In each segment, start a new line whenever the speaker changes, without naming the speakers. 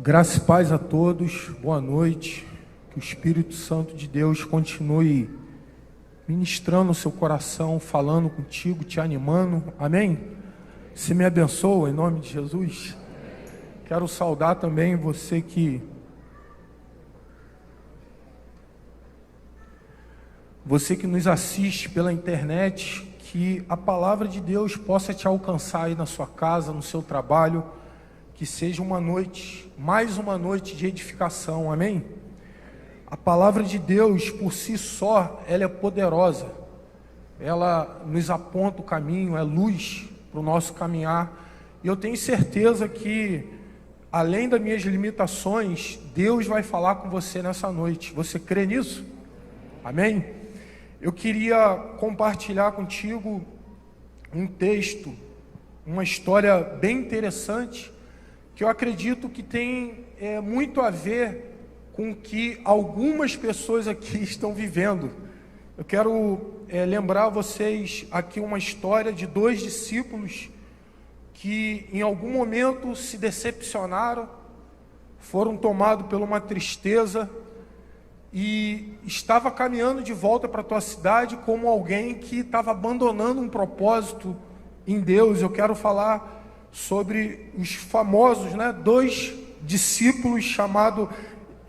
Graça e paz a todos, boa noite, que o Espírito Santo de Deus continue ministrando o seu coração, falando contigo, te animando, amém? Se me abençoa em nome de Jesus. Quero saudar também você que nos assiste pela internet, que a palavra de Deus possa te alcançar aí na sua casa, no seu trabalho, que seja uma noite, mais uma noite de edificação, amém? A palavra de Deus, por si só, ela é poderosa, ela nos aponta o caminho, é luz para o nosso caminhar, e eu tenho certeza que, além das minhas limitações, Deus vai falar com você nessa noite. Você crê nisso? Amém? Eu queria compartilhar contigo um texto, uma história bem interessante, que eu acredito que tem muito a ver com o que algumas pessoas aqui estão vivendo. Eu quero lembrar a vocês aqui uma história de dois discípulos que em algum momento se decepcionaram, foram tomados por uma tristeza e estava caminhando de volta para a tua cidade como alguém que estava abandonando um propósito em Deus. Eu quero falar sobre os famosos, dois discípulos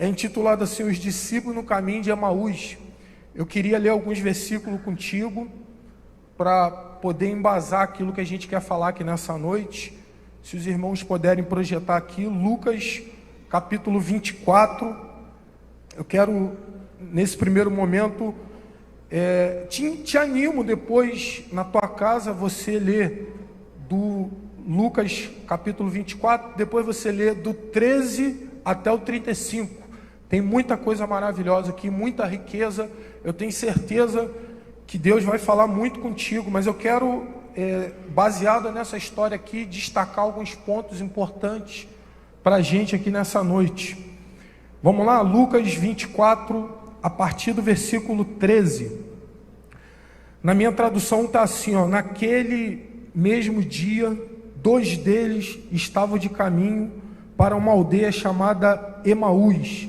intitulado assim, os discípulos no caminho de Emaús. Eu queria ler alguns versículos contigo para poder embasar aquilo que a gente quer falar aqui nessa noite. Se os irmãos puderem projetar aqui, Lucas capítulo 24, eu quero nesse primeiro momento, te animo depois na tua casa você ler do Lucas capítulo 24, depois você lê do 13 até o 35, tem muita coisa maravilhosa aqui, muita riqueza, eu tenho certeza que Deus vai falar muito contigo, mas eu quero, baseado nessa história aqui, destacar alguns pontos importantes para a gente aqui nessa noite. Vamos lá, Lucas 24, a partir do versículo 13, na minha tradução está assim, naquele mesmo dia, dois deles estavam de caminho para uma aldeia chamada Emaús,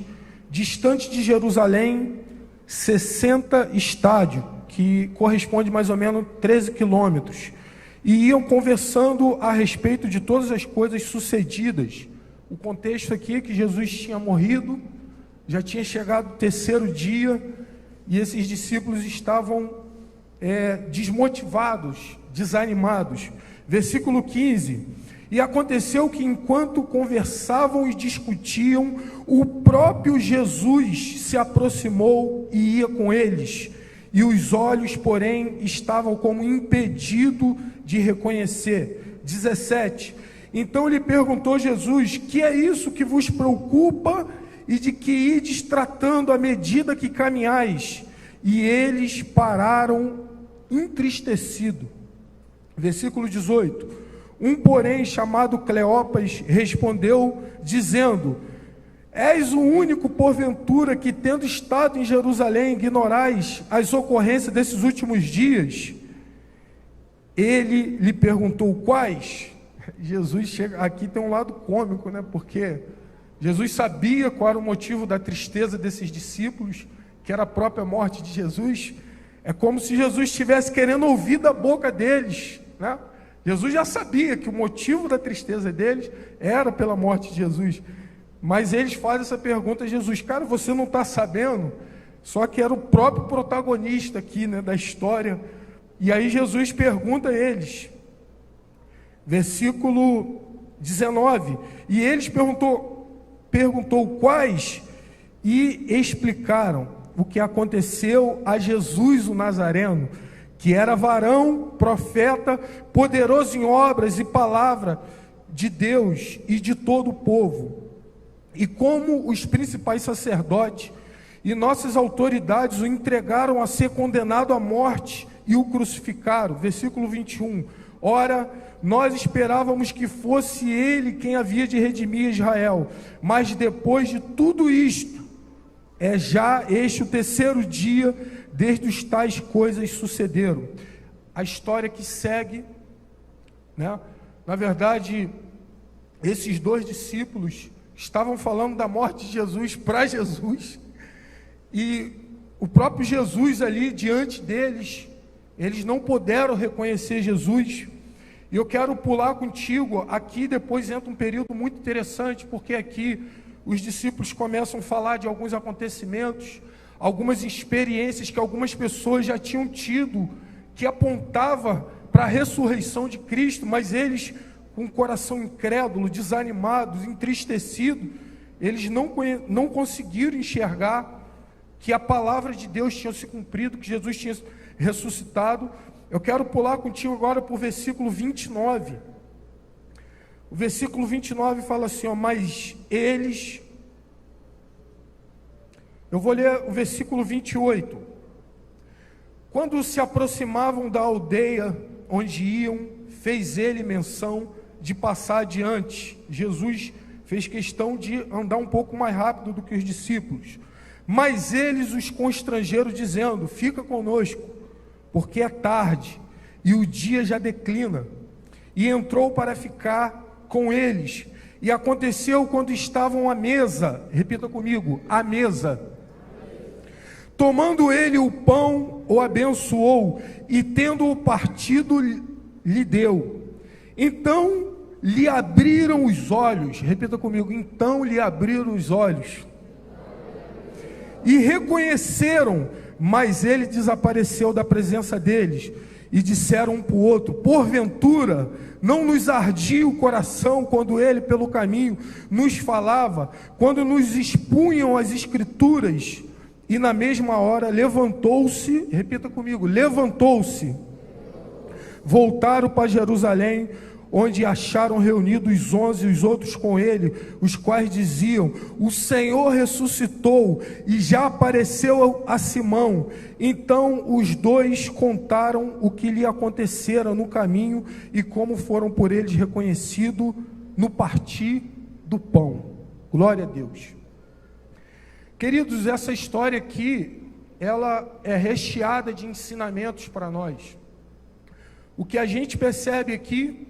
distante de Jerusalém, 60 estádios, que corresponde mais ou menos 13 quilômetros, e iam conversando a respeito de todas as coisas sucedidas. O contexto aqui é que Jesus tinha morrido, já tinha chegado o terceiro dia, e esses discípulos estavam desmotivados, desanimados. Versículo 15, e aconteceu que enquanto conversavam e discutiam, o próprio Jesus se aproximou e ia com eles, e os olhos, porém, estavam como impedidos de reconhecer. 17, então lhe perguntou Jesus: que é isso que vos preocupa e de que ides tratando à medida que caminhais? E eles pararam entristecidos. Versículo 18, um porém chamado Cleopas respondeu dizendo: és o único porventura que, tendo estado em Jerusalém, ignorais as ocorrências desses últimos dias? Ele lhe perguntou: quais? Jesus chega, aqui tem um lado cômico, porque Jesus sabia qual era o motivo da tristeza desses discípulos, que era a própria morte de Jesus. É como se Jesus estivesse querendo ouvir da boca deles, Jesus já sabia que o motivo da tristeza deles era pela morte de Jesus, mas eles fazem essa pergunta a Jesus: cara, você não está sabendo? Só que era o próprio protagonista aqui, da história. E aí Jesus pergunta a eles, versículo 19, e eles perguntou quais, e explicaram o que aconteceu a Jesus o Nazareno, que era varão, profeta, poderoso em obras e palavra de Deus e de todo o povo, e como os principais sacerdotes e nossas autoridades o entregaram a ser condenado à morte e o crucificaram. Versículo 21, ora, nós esperávamos que fosse ele quem havia de redimir Israel, mas depois de tudo isto, é já este o terceiro dia desde os tais coisas sucederam. A história que segue, na verdade, esses dois discípulos estavam falando da morte de Jesus para Jesus, e o próprio Jesus ali diante deles, eles não puderam reconhecer Jesus. E eu quero pular contigo, aqui depois entra um período muito interessante, porque aqui os discípulos começam a falar de alguns acontecimentos, algumas experiências que algumas pessoas já tinham tido, que apontava para a ressurreição de Cristo, mas eles, com o coração incrédulo, desanimados, entristecidos, eles não conseguiram enxergar que a palavra de Deus tinha se cumprido, que Jesus tinha ressuscitado. Eu quero pular contigo agora para o versículo 29. O versículo 29 fala assim, ó, mas eles... Eu vou ler o versículo 28. Quando se aproximavam da aldeia onde iam, fez ele menção de passar adiante. Jesus fez questão de andar um pouco mais rápido do que os discípulos. Mas eles os constrangeram, dizendo, fica conosco, porque é tarde, e o dia já declina. E entrou para ficar com eles. E aconteceu quando estavam à mesa, repita comigo, à mesa. Tomando ele o pão, o abençoou, e tendo-o partido, lhe deu. Então lhe abriram os olhos, repita comigo, então lhe abriram os olhos. E reconheceram, mas ele desapareceu da presença deles, e disseram um para o outro, porventura, não nos ardia o coração, quando ele pelo caminho nos falava, quando nos expunham as escrituras, e na mesma hora levantou-se, repita comigo, levantou-se, voltaram para Jerusalém, onde acharam reunidos os 11 e os outros com ele, os quais diziam, o Senhor ressuscitou e já apareceu a Simão. Então os dois contaram o que lhe acontecera no caminho e como foram por eles reconhecidos no partir do pão. Glória a Deus. Queridos, essa história aqui, ela é recheada de ensinamentos para nós. O que a gente percebe aqui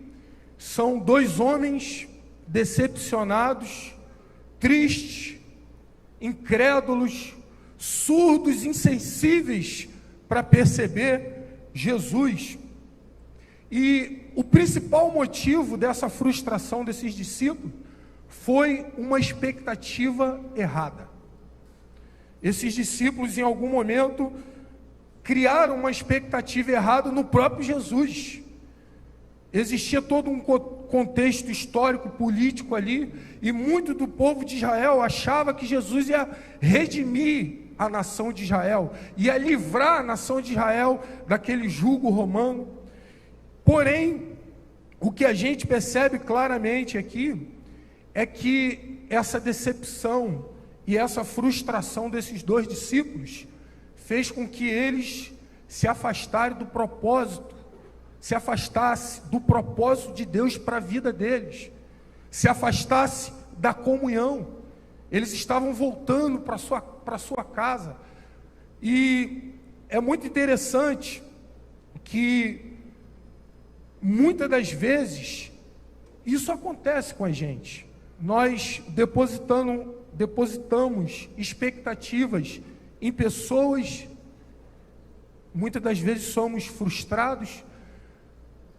são dois homens decepcionados, tristes, incrédulos, surdos, insensíveis para perceber Jesus. E o principal motivo dessa frustração desses discípulos foi uma expectativa errada. Esses discípulos, em algum momento, criaram uma expectativa errada no próprio Jesus. Existia todo um contexto histórico, político ali, e muito do povo de Israel achava que Jesus ia redimir a nação de Israel, ia livrar a nação de Israel daquele jugo romano. Porém, o que a gente percebe claramente aqui é que essa decepção e essa frustração desses dois discípulos fez com que eles se afastarem do propósito, se afastasse do propósito de Deus para a vida deles, se afastasse da comunhão. Eles estavam voltando para sua casa. E é muito interessante que muitas das vezes isso acontece com a gente. Nós depositamos expectativas em pessoas, muitas das vezes somos frustrados.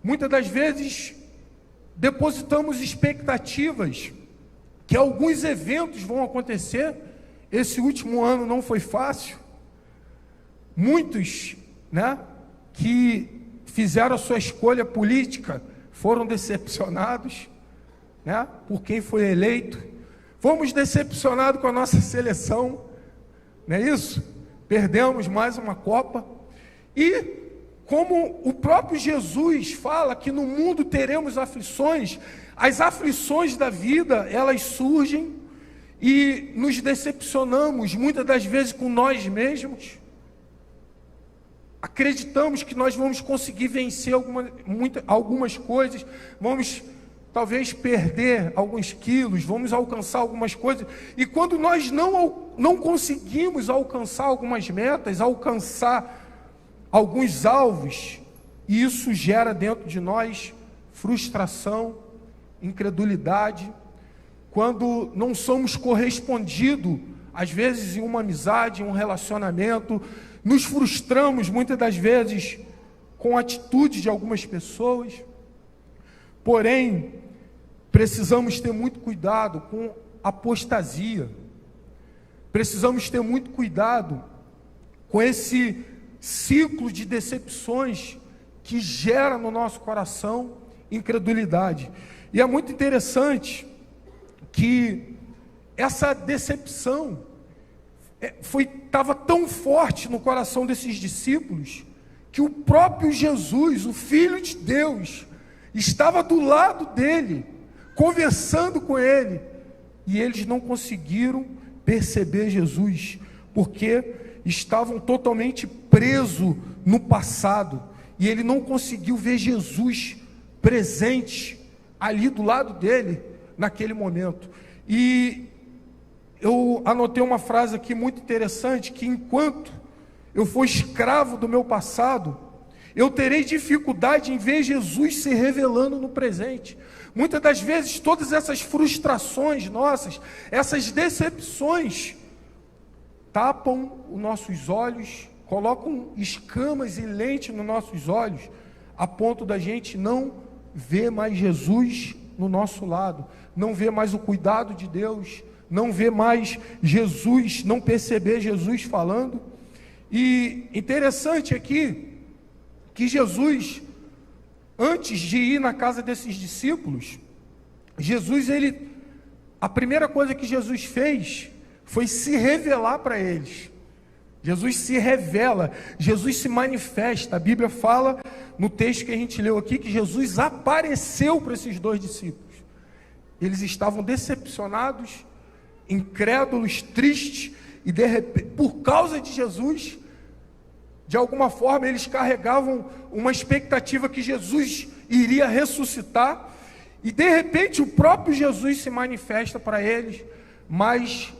Muitas das vezes depositamos expectativas que alguns eventos vão acontecer. Esse último ano não foi fácil. Muitos, que fizeram a sua escolha política foram decepcionados, por quem foi eleito. Fomos decepcionados com a nossa seleção, não é isso? Perdemos mais uma Copa. E como o próprio Jesus fala que no mundo teremos aflições, as aflições da vida, elas surgem e nos decepcionamos, muitas das vezes com nós mesmos. Acreditamos que nós vamos conseguir vencer algumas coisas, vamos talvez perder alguns quilos, vamos alcançar algumas coisas, e quando nós não conseguimos alcançar algumas metas, alcançar alguns alvos, e isso gera dentro de nós frustração, incredulidade. quando não somos correspondidos, às vezes em uma amizade, em um relacionamento, nos frustramos muitas das vezes com a atitude de algumas pessoas. Porém, precisamos ter muito cuidado com apostasia. Precisamos ter muito cuidado com esse ciclo de decepções que gera no nosso coração incredulidade. E é muito interessante que essa decepção estava tão forte no coração desses discípulos, que o próprio Jesus, o Filho de Deus, estava do lado dele, conversando com ele, e eles não conseguiram perceber Jesus, porque estavam totalmente presos no passado, e ele não conseguiu ver Jesus presente ali do lado dele, naquele momento. E eu anotei uma frase aqui muito interessante, que enquanto eu for escravo do meu passado, eu terei dificuldade em ver Jesus se revelando no presente. Muitas das vezes, todas essas frustrações nossas, essas decepções, tapam os nossos olhos, colocam escamas e lentes nos nossos olhos, a ponto da gente não ver mais Jesus no nosso lado, não ver mais o cuidado de Deus, não ver mais Jesus, não perceber Jesus falando. E interessante aqui, que Jesus, antes de ir na casa desses discípulos, a primeira coisa que Jesus fez, foi se revelar para eles. Jesus se revela, Jesus se manifesta. A Bíblia fala, no texto que a gente leu aqui, que Jesus apareceu para esses dois discípulos. Eles estavam decepcionados, incrédulos, tristes, e de repente, por causa de Jesus, de alguma forma eles carregavam uma expectativa que Jesus iria ressuscitar, e de repente o próprio Jesus se manifesta para eles, mas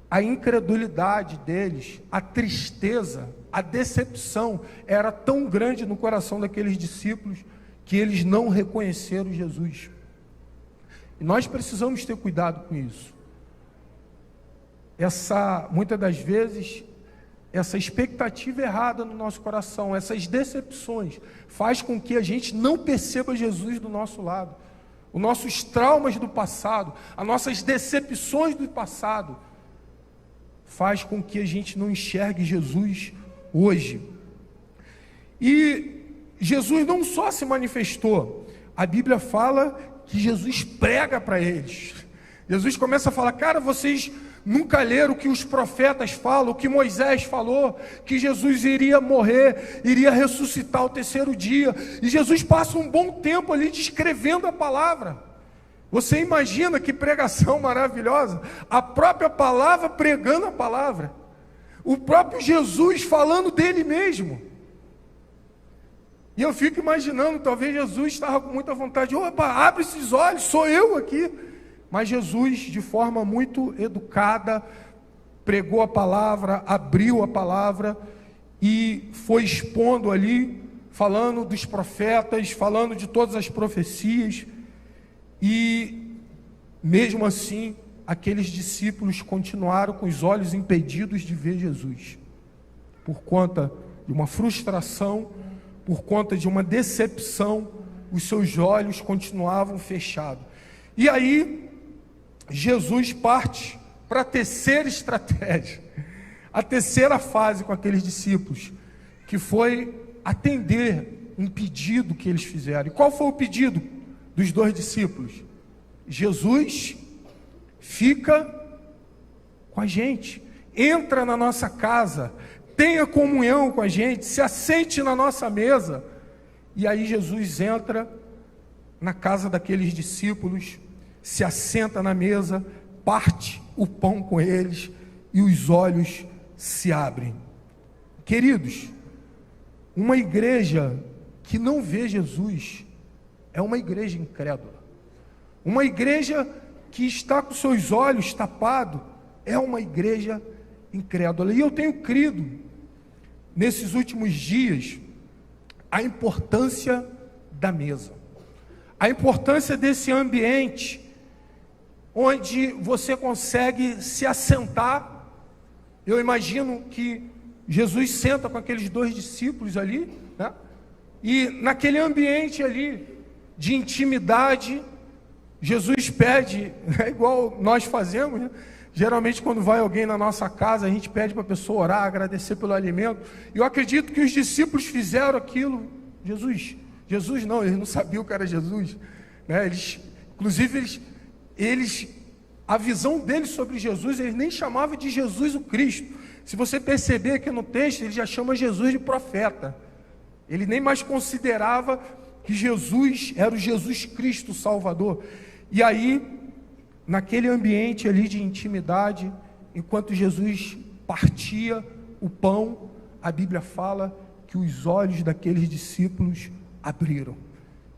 a incredulidade deles, a tristeza, a decepção era tão grande no coração daqueles discípulos, que eles não reconheceram Jesus. E nós precisamos ter cuidado com isso. Muitas das vezes, essa expectativa errada no nosso coração, essas decepções, faz com que a gente não perceba Jesus do nosso lado. Os nossos traumas do passado, as nossas decepções do passado, faz com que a gente não enxergue Jesus hoje. E Jesus não só se manifestou, a Bíblia fala que Jesus prega para eles. Jesus começa a falar: cara, vocês nunca leram o que os profetas falam, o que Moisés falou, que Jesus iria morrer, iria ressuscitar ao terceiro dia. E Jesus passa um bom tempo ali descrevendo a palavra. Você imagina que pregação maravilhosa, a própria palavra pregando a palavra, o próprio Jesus falando dele mesmo. E eu fico imaginando, talvez Jesus estava com muita vontade: opa, abre esses olhos, sou eu aqui. Mas Jesus, de forma muito educada, pregou a palavra, abriu a palavra e foi expondo ali, falando dos profetas, falando de todas as profecias. E mesmo assim, aqueles discípulos continuaram com os olhos impedidos de ver Jesus, por conta de uma frustração, por conta de uma decepção, os seus olhos continuavam fechados. E aí, Jesus parte para a terceira estratégia, a terceira fase com aqueles discípulos, que foi atender um pedido que eles fizeram. E qual foi o pedido dos dois discípulos? Jesus, fica com a gente, entra na nossa casa, tenha comunhão com a gente, se assente na nossa mesa. E aí Jesus entra na casa daqueles discípulos, se assenta na mesa, parte o pão com eles e os olhos se abrem. Queridos, uma igreja que não vê Jesus é uma igreja incrédula. Uma igreja que está com seus olhos tapados é uma igreja incrédula. E eu tenho crido, nesses últimos dias, a importância da mesa, a importância desse ambiente onde você consegue se assentar. Eu imagino que Jesus senta com aqueles 2 discípulos ali, né? E naquele ambiente ali de intimidade, Jesus pede, igual nós fazemos, né? Geralmente quando vai alguém na nossa casa, a gente pede para a pessoa orar, agradecer pelo alimento. E eu acredito que os discípulos fizeram aquilo. Jesus não, eles não sabiam que era Jesus, né? Inclusive a visão deles sobre Jesus, eles nem chamavam de Jesus o Cristo. Se você perceber aqui no texto, ele já chama Jesus de profeta. Ele nem mais considerava que Jesus era o Jesus Cristo, o Salvador. E aí, naquele ambiente ali de intimidade, enquanto Jesus partia o pão, a Bíblia fala que os olhos daqueles discípulos abriram.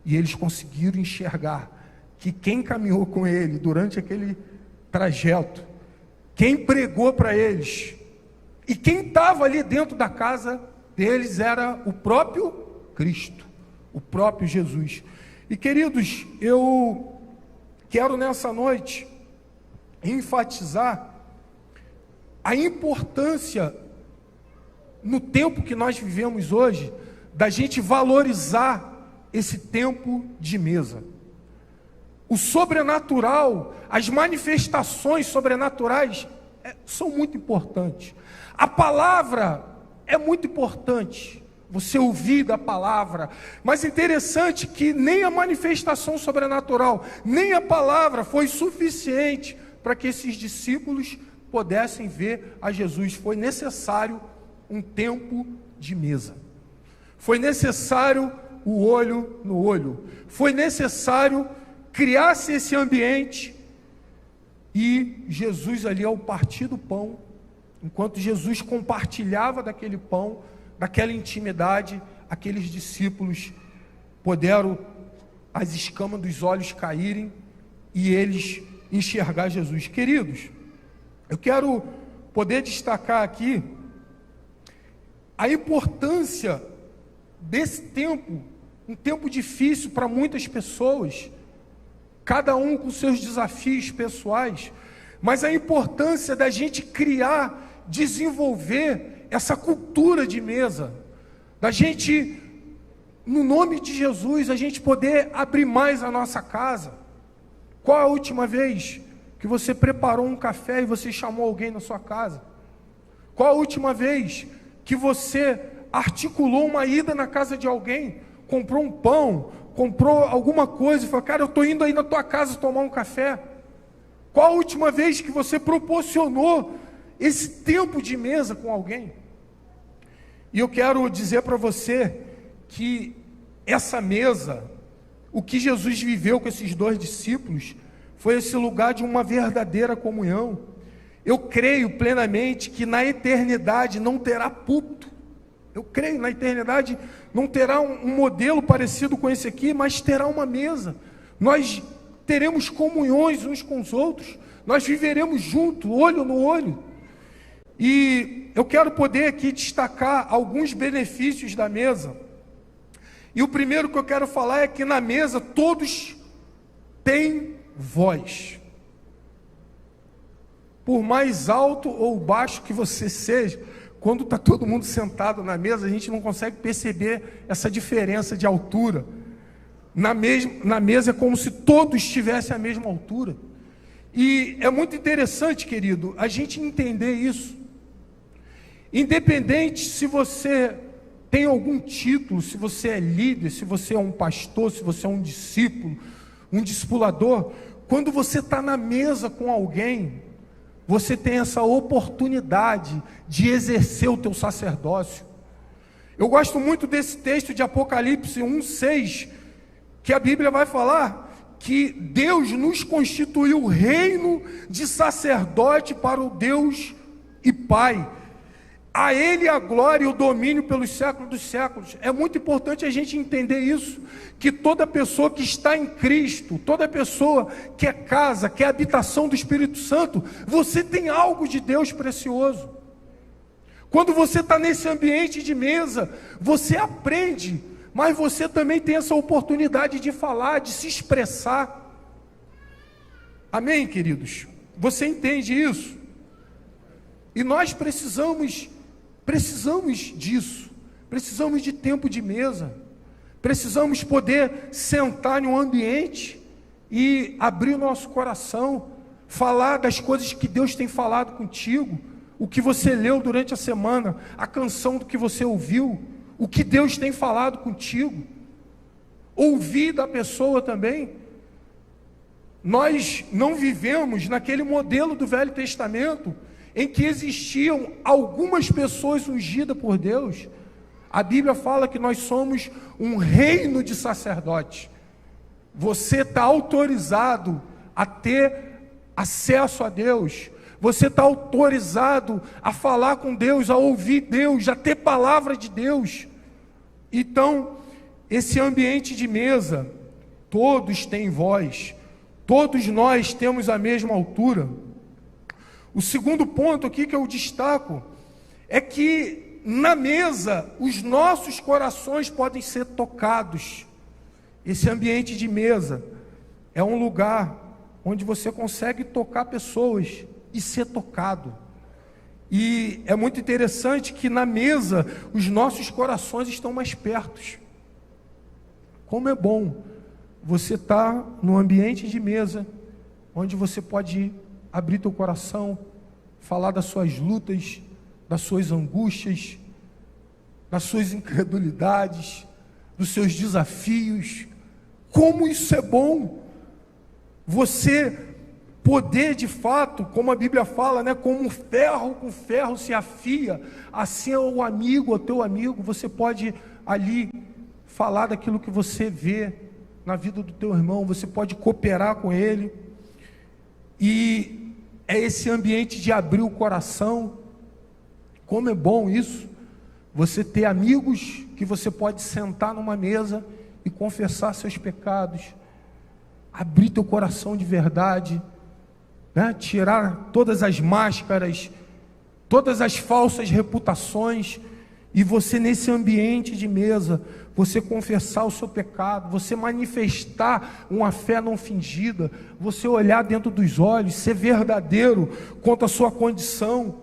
E eles conseguiram enxergar que quem caminhou com ele durante aquele trajeto, quem pregou para eles, e quem estava ali dentro da casa deles era o próprio Cristo, o próprio Jesus. E queridos, eu quero nessa noite enfatizar a importância, no tempo que nós vivemos hoje, da gente valorizar esse tempo de mesa. O sobrenatural, as manifestações sobrenaturais são muito importantes. A palavra é muito importante, você ouvir da palavra, mas interessante que nem a manifestação sobrenatural, nem a palavra foi suficiente para que esses discípulos pudessem ver a Jesus. Foi necessário um tempo de mesa, foi necessário o olho no olho, foi necessário criar-se esse ambiente. E Jesus ali ao partir do pão, enquanto Jesus compartilhava daquele pão, daquela intimidade, aqueles discípulos puderam as escamas dos olhos caírem e eles enxergar Jesus. Queridos, eu quero poder destacar aqui a importância desse tempo, um tempo difícil para muitas pessoas, cada um com seus desafios pessoais, mas a importância da gente criar, desenvolver essa cultura de mesa, da gente, no nome de Jesus, a gente poder abrir mais a nossa casa. Qual a última vez que você preparou um café e você chamou alguém na sua casa? Qual a última vez que você articulou uma ida na casa de alguém, comprou um pão, comprou alguma coisa e falou: cara, eu estou indo aí na tua casa tomar um café? Qual a última vez que você proporcionou esse tempo de mesa com alguém? E eu quero dizer para você que essa mesa, o que Jesus viveu com esses 2 discípulos, foi esse lugar de uma verdadeira comunhão. Eu creio plenamente que na eternidade não terá púlpito. Eu creio, na eternidade não terá um modelo parecido com esse aqui, mas terá uma mesa. Nós teremos comunhões uns com os outros, nós viveremos juntos, olho no olho. E eu quero poder aqui destacar alguns benefícios da mesa. E o primeiro que eu quero falar é que na mesa todos têm voz. Por mais alto ou baixo que você seja, quando está todo mundo sentado na mesa, a gente não consegue perceber essa diferença de altura. Na mesa é como se todos estivessem à mesma altura. E é muito interessante, querido, a gente entender isso. Independente se você tem algum título, se você é líder, se você é um pastor, se você é um discípulo, um discipulador, quando você está na mesa com alguém, você tem essa oportunidade de exercer o teu sacerdócio. Eu gosto muito desse texto de Apocalipse 1:6, que a Bíblia vai falar que Deus nos constituiu reino de sacerdote para o Deus e Pai. A Ele a glória e o domínio pelos séculos dos séculos. É muito importante a gente entender isso, que toda pessoa que está em Cristo, toda pessoa que é casa, que é habitação do Espírito Santo, você tem algo de Deus precioso. Quando você está nesse ambiente de mesa, você aprende, mas você também tem essa oportunidade de falar, de se expressar. Amém, queridos? Você entende isso? E nós precisamos disso. Precisamos de tempo de mesa. Precisamos poder sentar em um ambiente e abrir o nosso coração, falar das coisas que Deus tem falado contigo, o que você leu durante a semana, a canção do que você ouviu, o que Deus tem falado contigo. Ouvir da pessoa também. Nós não vivemos naquele modelo do Velho Testamento em que existiam algumas pessoas ungidas por Deus. A Bíblia fala que nós somos um reino de sacerdotes. Você está autorizado a ter acesso a Deus. Você está autorizado a falar com Deus, a ouvir Deus, a ter palavra de Deus. Então, esse ambiente de mesa, todos têm voz. Todos nós temos a mesma altura. O segundo ponto aqui que eu destaco é que na mesa os nossos corações podem ser tocados. Esse ambiente de mesa é um lugar onde você consegue tocar pessoas e ser tocado. E é muito interessante que na mesa os nossos corações estão mais perto. Como é bom você está no ambiente de mesa, onde você pode abrir teu coração, falar das suas lutas, das suas angústias, das suas incredulidades, dos seus desafios. Como isso é bom! Você poder de fato, como a Bíblia fala, né, como ferro com ferro se afia, assim é o amigo, o teu amigo, você pode ali falar daquilo que você vê na vida do teu irmão, você pode cooperar com ele, e é esse ambiente de abrir o coração. Como é bom isso, você ter amigos que você pode sentar numa mesa e confessar seus pecados, abrir teu coração de verdade, né? Tirar todas as máscaras, todas as falsas reputações, e você nesse ambiente de mesa, você confessar o seu pecado, você manifestar uma fé não fingida, você olhar dentro dos olhos, ser verdadeiro quanto à sua condição.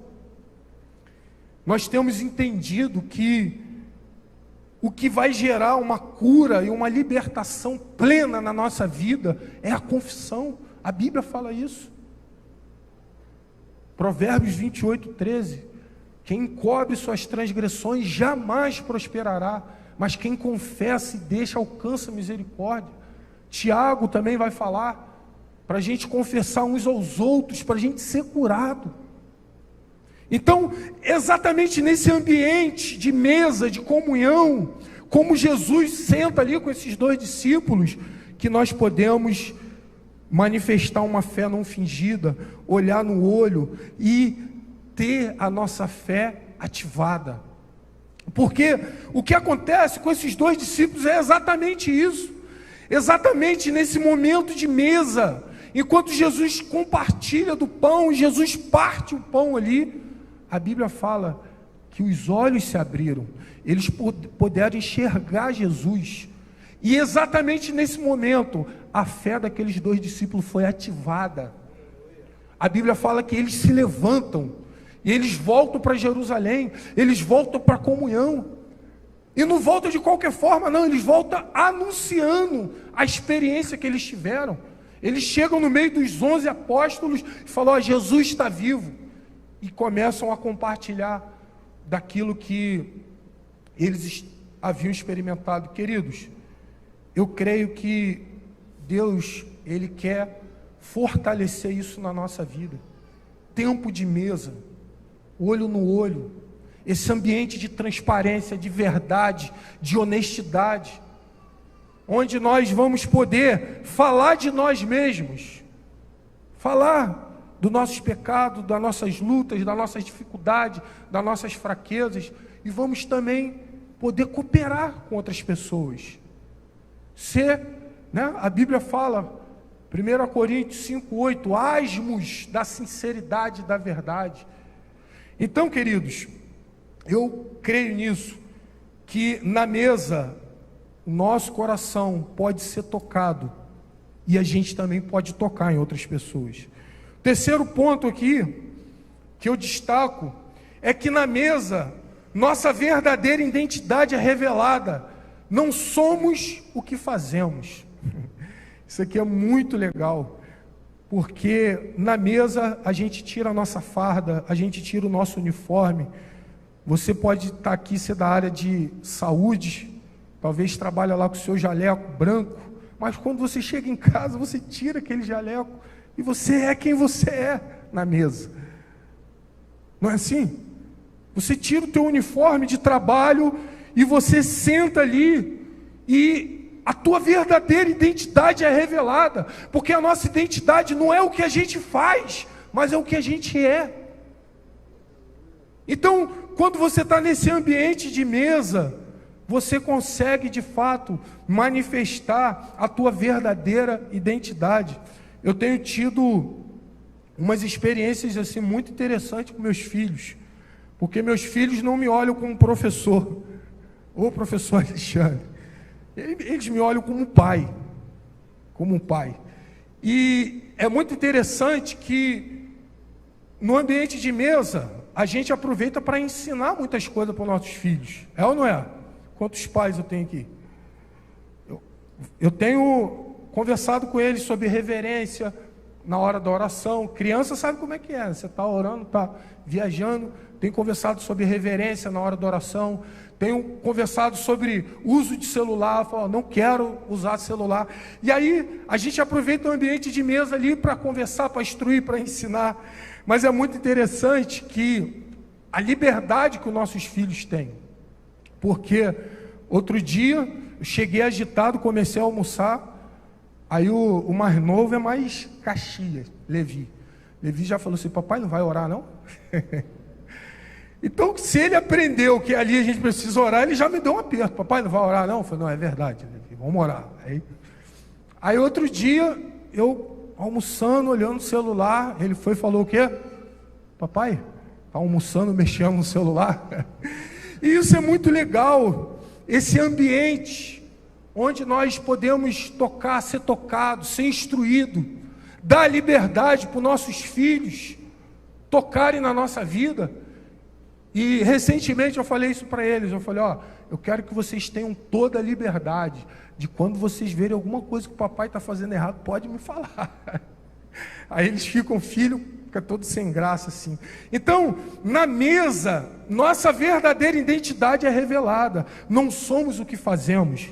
Nós temos entendido que o que vai gerar uma cura e uma libertação plena na nossa vida é a confissão. A Bíblia fala isso. Provérbios 28:13. Quem encobre suas transgressões jamais prosperará, mas quem confessa e deixa alcança misericórdia. Tiago também vai falar para a gente confessar uns aos outros, para a gente ser curado. Então, exatamente nesse ambiente de mesa, de comunhão, como Jesus senta ali com esses dois discípulos, que nós podemos manifestar uma fé não fingida, olhar no olho e ter a nossa fé ativada. Porque o que acontece com esses dois discípulos é exatamente isso. Exatamente nesse momento de mesa, enquanto Jesus compartilha do pão, Jesus parte o pão ali, a Bíblia fala que os olhos se abriram, eles puderam enxergar Jesus, e exatamente nesse momento, a fé daqueles dois discípulos foi ativada. A Bíblia fala que eles se levantam, e eles voltam para Jerusalém, eles voltam para a comunhão, e não voltam de qualquer forma não, eles voltam anunciando a experiência que eles tiveram. Eles chegam no meio dos 11 apóstolos e falam: Jesus está vivo, e começam a compartilhar daquilo que eles haviam experimentado. Queridos, eu creio que Deus, Ele quer fortalecer isso na nossa vida. Tempo de mesa, olho no olho, esse ambiente de transparência, de verdade, de honestidade, onde nós vamos poder falar de nós mesmos, falar dos nossos pecados, das nossas lutas, das nossas dificuldades, das nossas fraquezas, e vamos também poder cooperar com outras pessoas. A Bíblia fala, 1 Coríntios 5:8, asmos da sinceridade e da verdade. Então, queridos, eu creio nisso, que na mesa o nosso coração pode ser tocado e a gente também pode tocar em outras pessoas. Terceiro ponto aqui, que eu destaco, é que na mesa, nossa verdadeira identidade é revelada. Não somos o que fazemos. Isso aqui é muito legal, porque na mesa a gente tira a nossa farda, a gente tira o nosso uniforme. Você pode estar aqui, ser da área de saúde, talvez trabalha lá com o seu jaleco branco, mas quando você chega em casa, você tira aquele jaleco e você é quem você é na mesa. Não é assim? Você tira o teu uniforme de trabalho e você senta ali e a tua verdadeira identidade é revelada, porque a nossa identidade não é o que a gente faz, mas é o que a gente é. Então, quando você está nesse ambiente de mesa, você consegue de fato manifestar a tua verdadeira identidade. Eu tenho tido umas experiências assim muito interessantes com meus filhos, porque meus filhos não me olham como professor, ou professor Alexandre, eles me olham como pai, e é muito interessante que no ambiente de mesa, a gente aproveita para ensinar muitas coisas para os nossos filhos, é ou não é? Quantos pais eu tenho aqui? Eu tenho conversado com eles sobre reverência na hora da oração. Criança sabe como é que é, você está orando, está viajando. Tenho conversado sobre reverência na hora da oração. Tenho conversado sobre uso de celular. Falo, não quero usar celular. E aí a gente aproveita o ambiente de mesa ali para conversar, para instruir, para ensinar. Mas é muito interessante que a liberdade que os nossos filhos têm. Porque outro dia eu cheguei agitado, comecei a almoçar. Aí o mais novo é mais Caxias, Levi. Levi já falou assim, papai não vai orar não? Então, se ele aprendeu que ali a gente precisa orar, ele já me deu um aperto. Papai não vai orar não? Eu falei, não, é verdade, Levi, vamos orar. Aí outro dia, eu almoçando, olhando o celular, ele foi e falou o quê? Papai, está almoçando, mexendo no celular? E isso é muito legal, esse ambiente onde nós podemos tocar, ser tocado, ser instruído, dar liberdade para os nossos filhos tocarem na nossa vida. E recentemente eu falei isso para eles, eu falei, eu quero que vocês tenham toda a liberdade de quando vocês verem alguma coisa que o papai está fazendo errado, pode me falar. Aí eles ficam, filho, fica todo sem graça assim. Então, na mesa, nossa verdadeira identidade é revelada, não somos o que fazemos.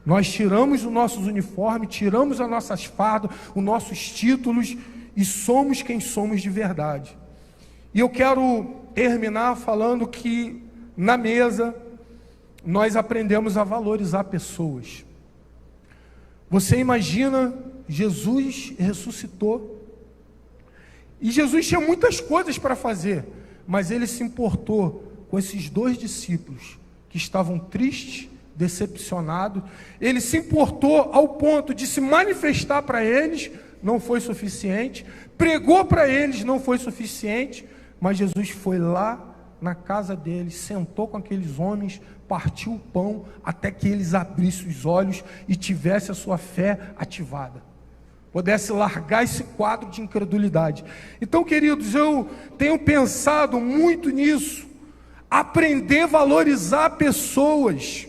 Nós tiramos os nossos uniformes, tiramos as nossas fardas, os nossos títulos e somos quem somos de verdade. E eu quero terminar falando que na mesa nós aprendemos a valorizar pessoas. Você imagina, Jesus ressuscitou e Jesus tinha muitas coisas para fazer, mas ele se importou com esses 2 discípulos que estavam tristes, decepcionado. Ele se importou ao ponto de se manifestar para eles, não foi suficiente, pregou para eles, não foi suficiente, mas Jesus foi lá na casa deles, sentou com aqueles homens, partiu o pão, até que eles abrissem os olhos e tivessem a sua fé ativada, pudesse largar esse quadro de incredulidade. Então, queridos, eu tenho pensado muito nisso, aprender a valorizar pessoas.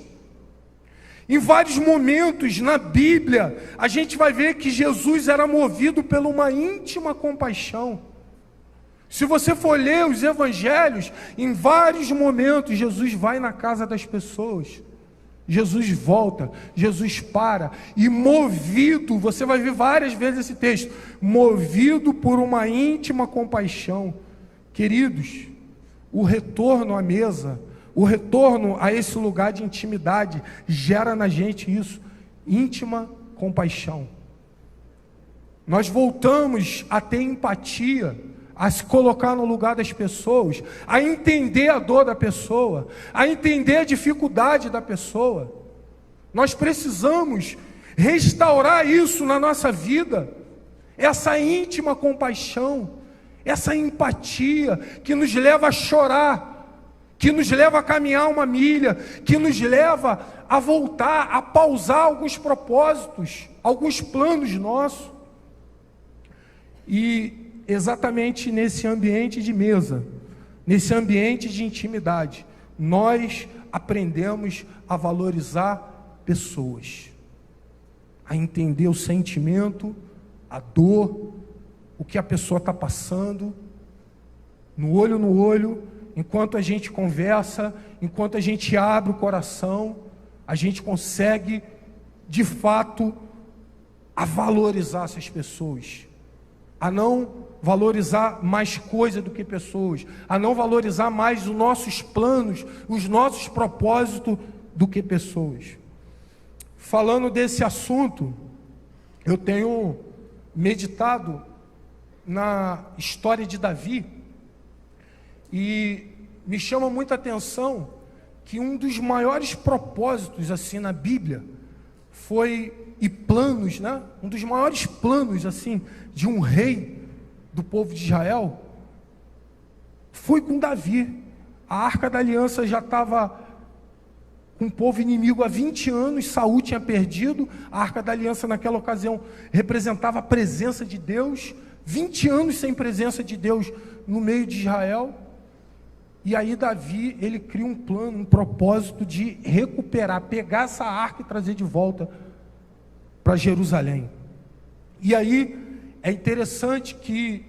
Em vários momentos na Bíblia, a gente vai ver que Jesus era movido por uma íntima compaixão. Se você for ler os evangelhos, em vários momentos, Jesus vai na casa das pessoas. Jesus volta, Jesus para, e movido, você vai ver várias vezes esse texto, movido por uma íntima compaixão. Queridos, o retorno à mesa, o retorno a esse lugar de intimidade, gera na gente isso, íntima compaixão. Nós voltamos a ter empatia, a se colocar no lugar das pessoas, a entender a dor da pessoa, a entender a dificuldade da pessoa. Nós precisamos restaurar isso na nossa vida, essa íntima compaixão, essa empatia que nos leva a chorar, que nos leva a caminhar uma milha, que nos leva a voltar, a pausar alguns propósitos, alguns planos nossos, e exatamente nesse ambiente de mesa, nesse ambiente de intimidade, nós aprendemos a valorizar pessoas, a entender o sentimento, a dor, o que a pessoa está passando, no olho, enquanto a gente conversa, enquanto a gente abre o coração, a gente consegue, de fato, a valorizar essas pessoas, a não valorizar mais coisa do que pessoas, a não valorizar mais os nossos planos, os nossos propósitos do que pessoas. Falando desse assunto, eu tenho meditado na história de Davi, e me chama muita atenção que um dos maiores propósitos assim na Bíblia foi, e planos, né? Um dos maiores planos assim de um rei do povo de Israel foi com Davi. A Arca da Aliança já estava com o povo inimigo há 20 anos, Saul tinha perdido. A Arca da Aliança naquela ocasião representava a presença de Deus, 20 anos sem presença de Deus no meio de Israel. E aí Davi, ele cria um plano, um propósito de recuperar, pegar essa arca e trazer de volta para Jerusalém. E aí é interessante que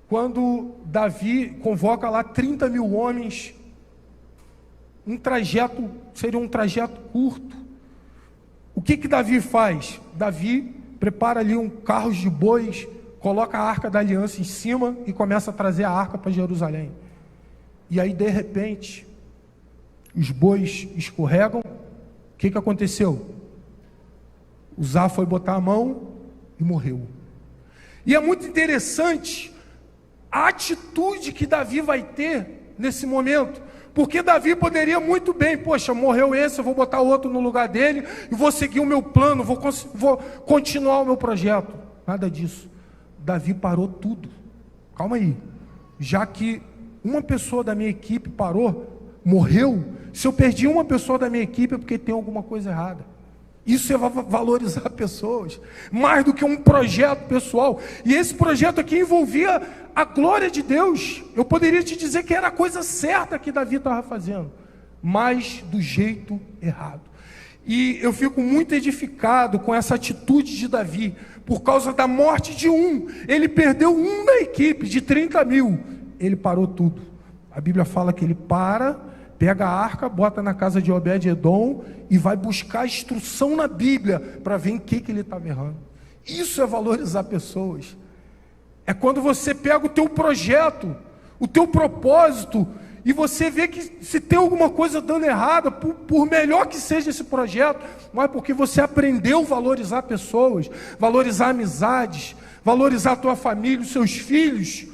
quando Davi convoca lá 30 mil homens, seria um trajeto curto. O que Davi faz? Davi prepara ali um carro de bois, coloca a Arca da Aliança em cima e começa a trazer a arca para Jerusalém. E aí, de repente, os bois escorregam. O que aconteceu? Uzá foi botar a mão e morreu. E é muito interessante a atitude que Davi vai ter nesse momento, porque Davi poderia muito bem, poxa, morreu esse, eu vou botar outro no lugar dele, e vou seguir o meu plano, vou continuar o meu projeto. Nada disso. Davi parou tudo. Calma aí. Já que uma pessoa da minha equipe morreu, se eu perdi uma pessoa da minha equipe é porque tem alguma coisa errada. Isso é valorizar pessoas, mais do que um projeto pessoal. E esse projeto aqui envolvia a glória de Deus. Eu poderia te dizer que era a coisa certa que Davi estava fazendo, mas do jeito errado. E eu fico muito edificado com essa atitude de Davi, por causa da morte de um. Ele perdeu um da equipe, de 30 mil. Ele parou tudo. A Bíblia fala que ele pega a arca, bota na casa de Obed-Edom e vai buscar instrução na Bíblia para ver em que ele estava errando. Isso é valorizar pessoas. É quando você pega o teu projeto, o teu propósito, e você vê que se tem alguma coisa dando errada, por melhor que seja esse projeto, mas porque você aprendeu a valorizar pessoas, valorizar amizades, valorizar a tua família, os seus filhos.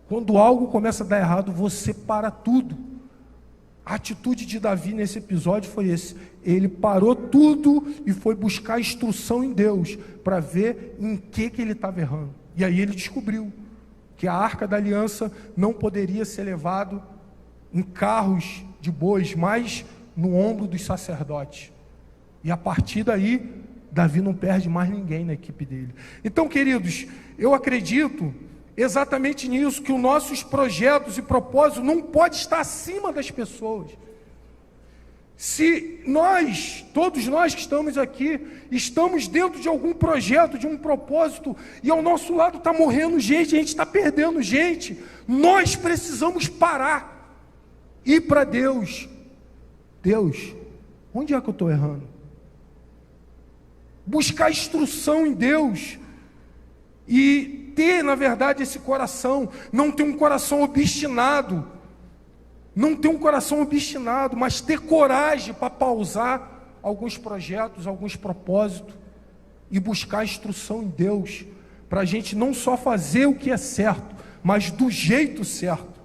Quando algo começa a dar errado, você para tudo. A atitude de Davi nesse episódio foi esse. Ele parou tudo e foi buscar instrução em Deus, para ver em que ele estava errando. E aí ele descobriu que a Arca da Aliança não poderia ser levado em carros de bois, mas no ombro dos sacerdotes. E a partir daí, Davi não perde mais ninguém na equipe dele. Então, queridos, eu acredito exatamente nisso, que os nossos projetos e propósitos não podem estar acima das pessoas. Se nós, todos nós que estamos aqui, estamos dentro de algum projeto, de um propósito, e ao nosso lado está morrendo gente, a gente está perdendo gente, nós precisamos parar, ir para Deus. Deus, onde é que eu estou errando? Buscar instrução em Deus, e ter, na verdade, esse coração, não ter um coração obstinado, mas ter coragem para pausar alguns projetos, alguns propósitos, e buscar instrução em Deus, para a gente não só fazer o que é certo, mas do jeito certo.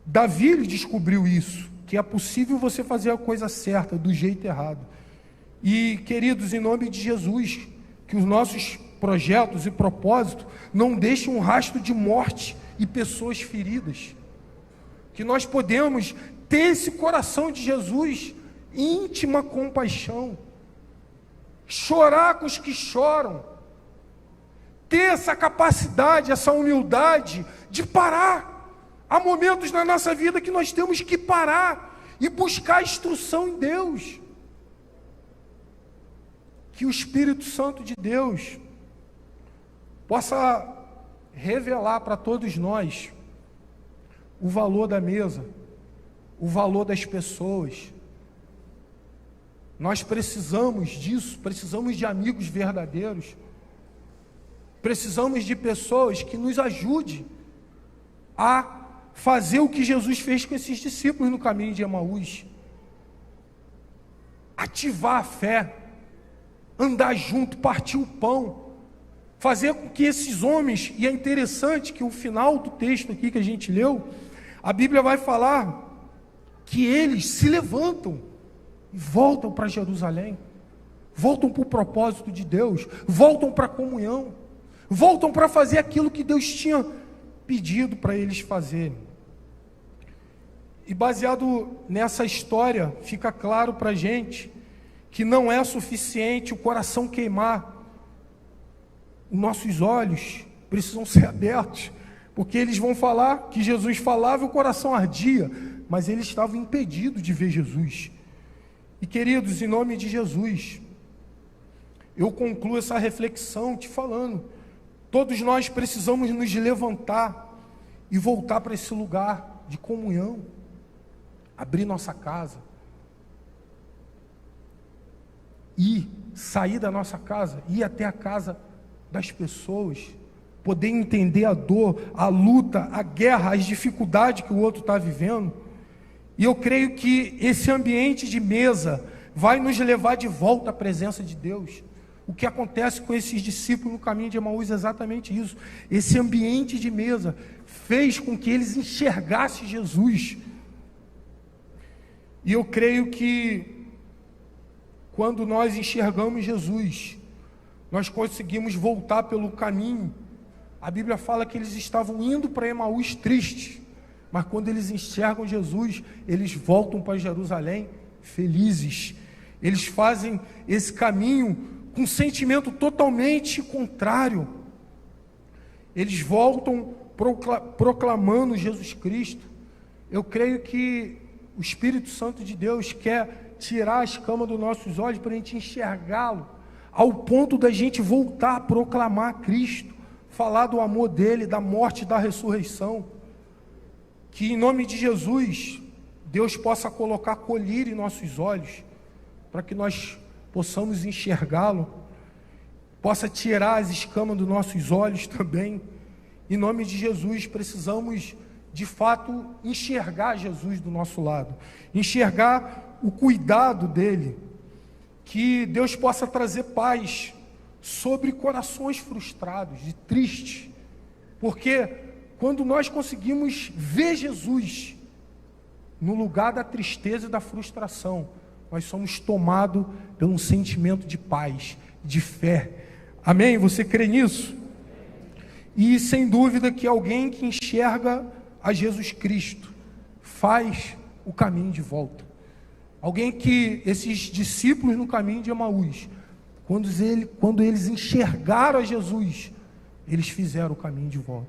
Davi descobriu isso, que é possível você fazer a coisa certa, do jeito errado. E, queridos, em nome de Jesus, que os nossos projetos e propósitos não deixem um rastro de morte e pessoas feridas, que nós podemos ter esse coração de Jesus, íntima compaixão, chorar com os que choram, ter essa capacidade, essa humildade de parar. Há momentos na nossa vida que nós temos que parar e buscar instrução em Deus. Que o Espírito Santo de Deus possa revelar para todos nós o valor da mesa, o valor das pessoas. Nós precisamos disso, precisamos de amigos verdadeiros, precisamos de pessoas que nos ajudem a fazer o que Jesus fez com esses discípulos no caminho de Emaús, ativar a fé, andar junto, partir o pão, fazer com que esses homens, e é interessante que o final do texto aqui que a gente leu, a Bíblia vai falar que eles se levantam e voltam para Jerusalém, voltam para o propósito de Deus, voltam para a comunhão, voltam para fazer aquilo que Deus tinha pedido para eles fazerem. E baseado nessa história, fica claro para a gente que não é suficiente o coração queimar, os nossos olhos precisam ser abertos, porque eles vão falar que Jesus falava e o coração ardia, mas eles estavam impedidos de ver Jesus. E queridos, em nome de Jesus, eu concluo essa reflexão te falando, todos nós precisamos nos levantar e voltar para esse lugar de comunhão, abrir nossa casa, e sair da nossa casa, ir até a casa das pessoas, poder entender a dor, a luta, a guerra, as dificuldades que o outro está vivendo. E eu creio que esse ambiente de mesa vai nos levar de volta à presença de Deus. O que acontece com esses discípulos no caminho de Emaús é exatamente isso. Esse ambiente de mesa fez com que eles enxergassem Jesus. E eu creio que quando nós enxergamos Jesus, nós conseguimos voltar pelo caminho. A Bíblia fala que eles estavam indo para Emaús tristes, mas quando eles enxergam Jesus, eles voltam para Jerusalém felizes. Eles fazem esse caminho com um sentimento totalmente contrário. Eles voltam proclamando Jesus Cristo. Eu creio que o Espírito Santo de Deus quer tirar a escama dos nossos olhos para a gente enxergá-lo, ao ponto da gente voltar a proclamar Cristo, falar do amor dele, da morte e da ressurreição. Que em nome de Jesus, Deus possa colocar colírio em nossos olhos, para que nós possamos enxergá-lo, possa tirar as escamas dos nossos olhos também. Em nome de Jesus, precisamos de fato enxergar Jesus do nosso lado, enxergar o cuidado dele, que Deus possa trazer paz sobre corações frustrados e tristes, porque quando nós conseguimos ver Jesus no lugar da tristeza e da frustração, nós somos tomados por um sentimento de paz, de fé. Amém? Você crê nisso? E sem dúvida que alguém que enxerga a Jesus Cristo faz o caminho de volta. Alguém que esses discípulos no caminho de Emaús, quando eles enxergaram a Jesus, eles fizeram o caminho de volta.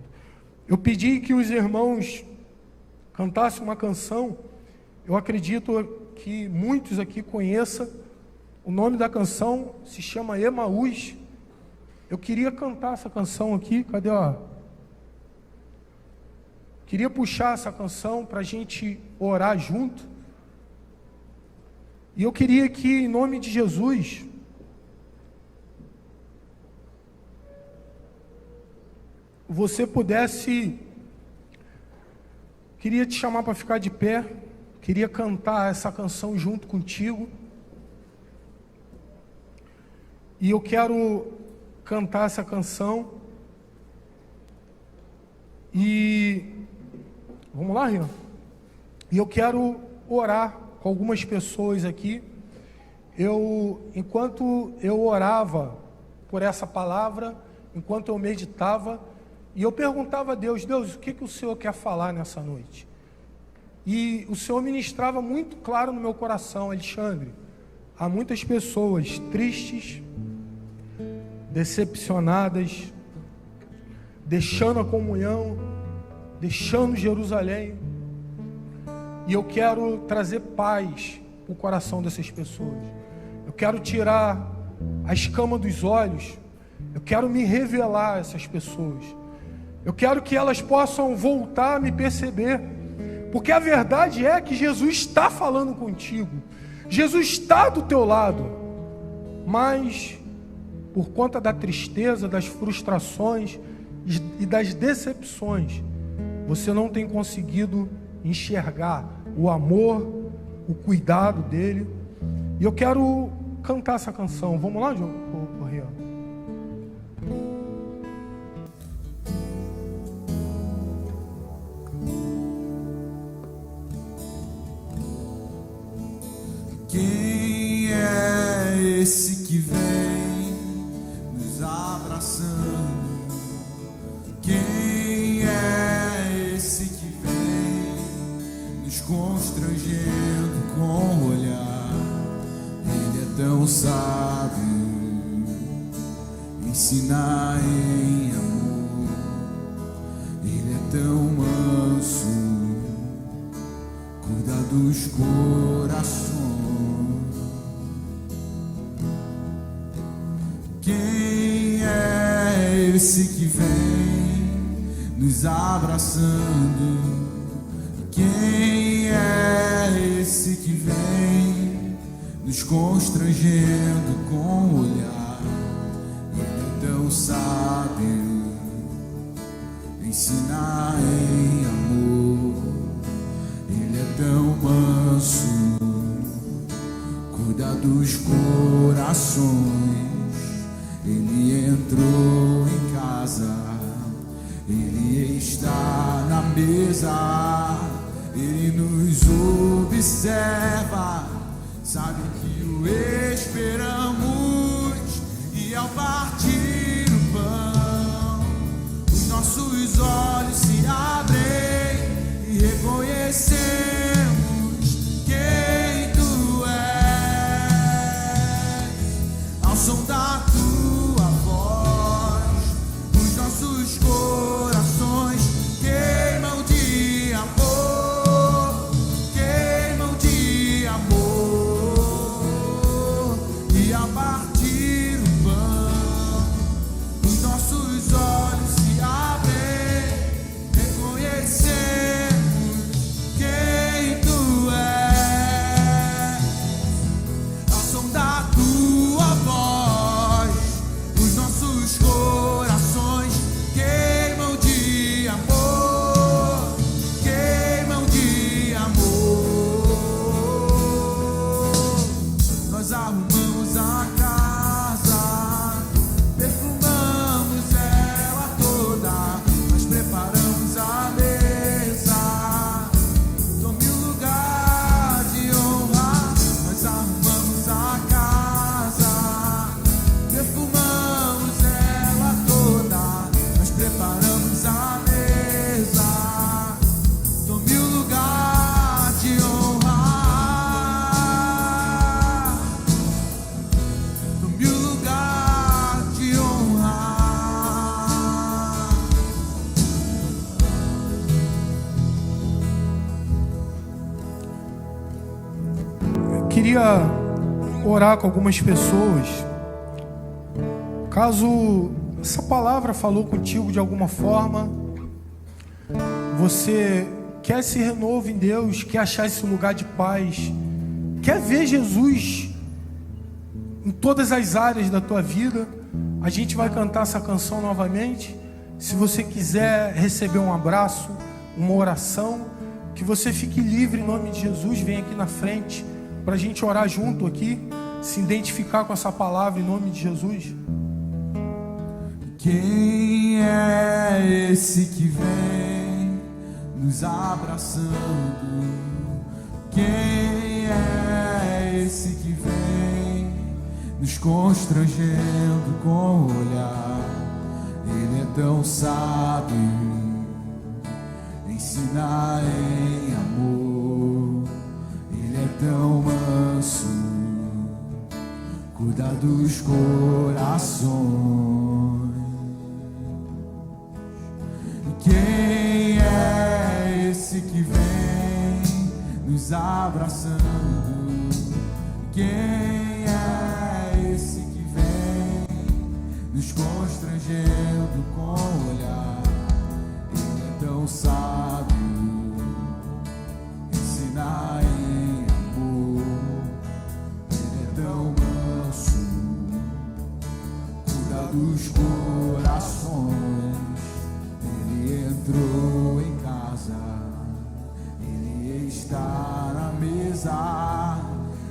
Eu pedi que os irmãos cantassem uma canção. Eu acredito que muitos aqui conheçam. O nome da canção se chama Emaús. Eu queria cantar essa canção aqui. Cadê, ó? Queria puxar essa canção para a gente orar junto. E eu queria que, em nome de Jesus, você pudesse, queria te chamar para ficar de pé, queria cantar essa canção junto contigo. E eu quero cantar essa canção. E vamos lá, Rian? E eu quero orar com algumas pessoas aqui. Enquanto eu orava por essa palavra, enquanto eu meditava, e eu perguntava a Deus, Deus, o que o Senhor quer falar nessa noite? E o Senhor ministrava muito claro no meu coração, Alexandre, há muitas pessoas tristes, decepcionadas, deixando a comunhão, deixando Jerusalém. E eu quero trazer paz para o coração dessas pessoas. Eu quero tirar a escama dos olhos. Eu quero me revelar a essas pessoas. Eu quero que elas possam voltar a me perceber. Porque a verdade é que Jesus está falando contigo. Jesus está do teu lado. Mas, por conta da tristeza, das frustrações e das decepções, você não tem conseguido enxergar o amor, o cuidado dele. E eu quero cantar essa canção. Vamos lá, Rian?
Quem é esse que vem nos abraçando? Quem é esse que vem nos constrangendo com o olhar? Ele é tão sábio, ensina em amor. Ele é tão manso, cuida dos corações. Quem é esse que vem nos abraçando? Quem é esse que vem nos constrangendo com o olhar? Ele é tão sábio, ensina em amor. Ele é tão manso, cuida dos corações. Ele entrou em casa, ele está na mesa, ele nos observa, sabe que o esperamos, e ao partir o pão, os nossos olhos se abrem e reconhecemos quem tu és. Ao som da tua voz, os nossos corações queimam de amor, queimam de amor. E a partir do pão, os nossos olhos se abrem, reconhecemos quem tu és. Ao som da tua voz, os nossos corações queimam de amor, queimam de amor. Nós arrumamos a casa, perfumamos ela toda, nós preparamos a mesa, tome o lugar de honra. Nós arrumamos a casa, perfumamos ela toda, nós preparamos a mesa, tome o lugar de honra, tome o lugar de honra.
Eu queria orar com algumas pessoas. Caso essa palavra falou contigo de alguma forma, você quer esse renovo em Deus, quer achar esse lugar de paz, quer ver Jesus em todas as áreas da tua vida, a gente vai cantar essa canção novamente. Se você quiser receber um abraço, uma oração, que você fique livre em nome de Jesus, vem aqui na frente para a gente orar junto aqui, se identificar com essa palavra em nome de Jesus.
Quem é esse que vem nos abraçando? Quem é esse que vem nos constrangendo com o olhar? Ele é tão sábio, ensina em amor. Ele é tão manso, dos corações. Quem é esse que vem nos abraçando? Quem é esse que vem nos constrangendo com o olhar? Ele é tão sábio, ensina em amor. Ele é tão manso, cura dos corações. Ele entrou em casa, ele está na mesa,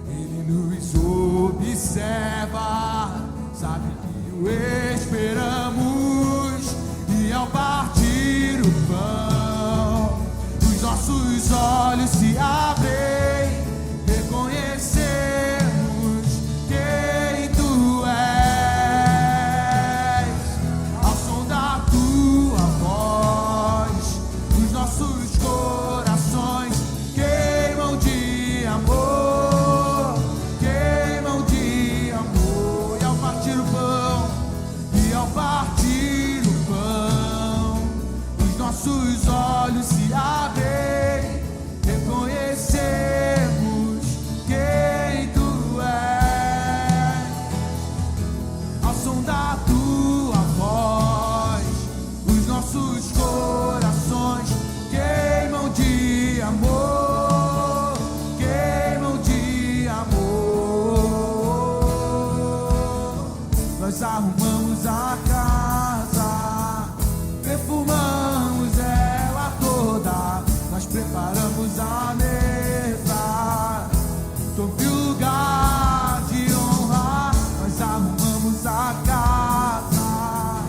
ele nos observa, sabe que o esperamos, e ao partir o pão, os nossos olhos se abrem, reconhecemos quem tu és, ao som da tua voz, os nossos corações queimam de amor, queimam de amor. E ao partir o pão, e ao partir o pão, os nossos olhos se abrem, reconhecemos quem tu és, ao som da tua voz, os nossos corações queimam de amor, queimam de amor. Nós arrumamos a casa, perfumamos ela toda, nós preparamos a mesa, sob o lugar de honra. Nós arrumamos a casa,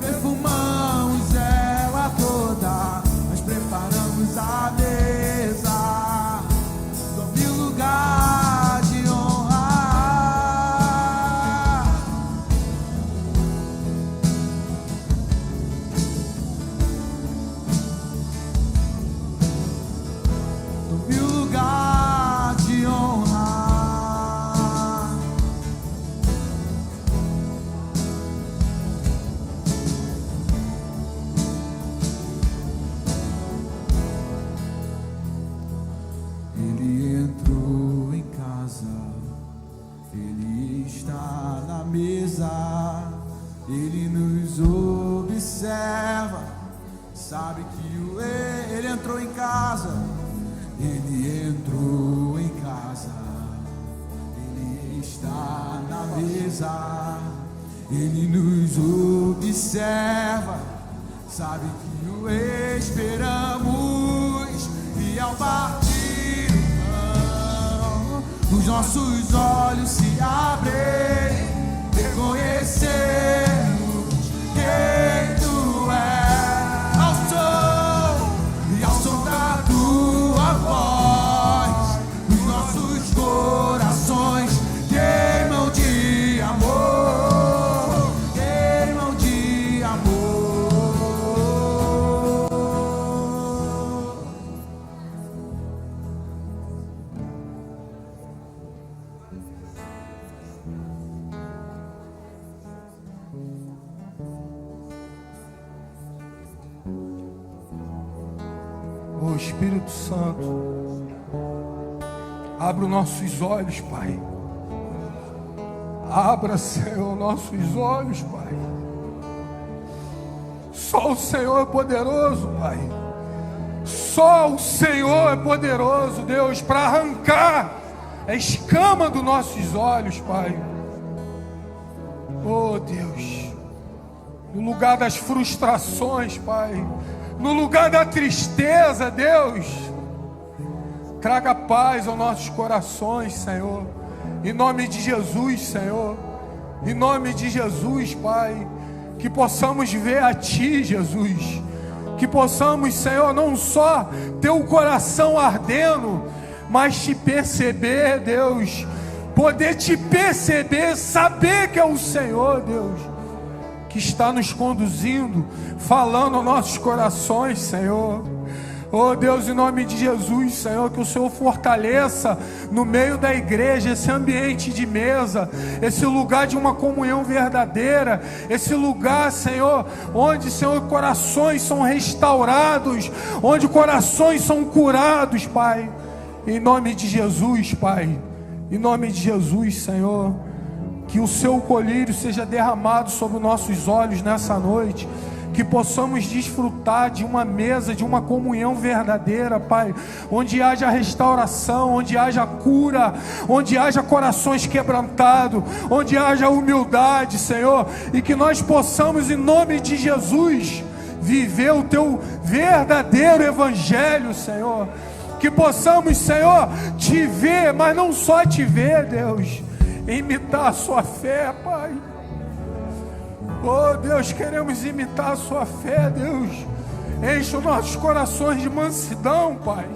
perfumamos ela toda, nós preparamos a mesa, sob o lugar de honra. Sob o lugar de honra. Ele entrou em casa, ele está na mesa, ele nos observa, sabe que ele entrou em casa, ele entrou em casa, ele está na mesa, ele nos observa, sabe que o esperamos, e ao partir o pão, os nossos olhos se abrem, reconhecemos quem tu és, ao som e ao som da tua voz, os nossos corações queimam de amor, queimam de amor.
Ô Espírito Santo, abra os nossos olhos, Pai. Abra, Senhor, nossos olhos, Pai. Só o Senhor é poderoso, Pai. Só o Senhor é poderoso, Deus, para arrancar a escama dos nossos olhos, Pai. Oh, Deus, no lugar das frustrações, Pai, no lugar da tristeza, Deus, traga paz aos nossos corações, Senhor, em nome de Jesus, Senhor, em nome de Jesus, Pai, que possamos ver a Ti, Jesus, que possamos, Senhor, não só ter o coração ardendo, mas Te perceber, Deus, poder Te perceber, saber que é o Senhor, Deus, que está nos conduzindo, falando aos nossos corações, Senhor. Oh Deus, em nome de Jesus, Senhor, que o Senhor fortaleça no meio da igreja esse ambiente de mesa, esse lugar de uma comunhão verdadeira, esse lugar, Senhor, onde, Senhor, corações são restaurados, onde corações são curados, Pai. Em nome de Jesus, Pai, em nome de Jesus, Senhor, que o seu colírio seja derramado sobre nossos olhos nessa noite, que possamos desfrutar de uma mesa, de uma comunhão verdadeira, Pai, onde haja restauração, onde haja cura, onde haja corações quebrantados, onde haja humildade, Senhor, e que nós possamos, em nome de Jesus, viver o Teu verdadeiro Evangelho, Senhor, que possamos, Senhor, Te ver, mas não só Te ver, Deus, imitar a Sua fé, Pai. Oh Deus, queremos imitar a Sua fé, Deus. Enche os nossos corações de mansidão, Pai.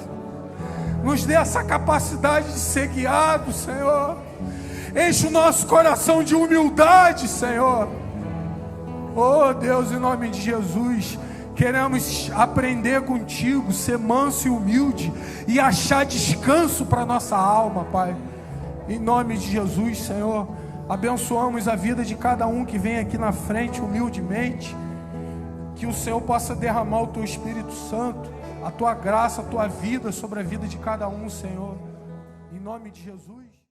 Nos dê essa capacidade de ser guiado, Senhor. Enche o nosso coração de humildade, Senhor. Oh Deus, em nome de Jesus, queremos aprender contigo, ser manso e humilde e achar descanso para nossa alma, Pai. Em nome de Jesus, Senhor, abençoamos a vida de cada um que vem aqui na frente humildemente. Que o Senhor possa derramar o Teu Espírito Santo, a Tua graça, a Tua vida sobre a vida de cada um, Senhor. Em nome de Jesus.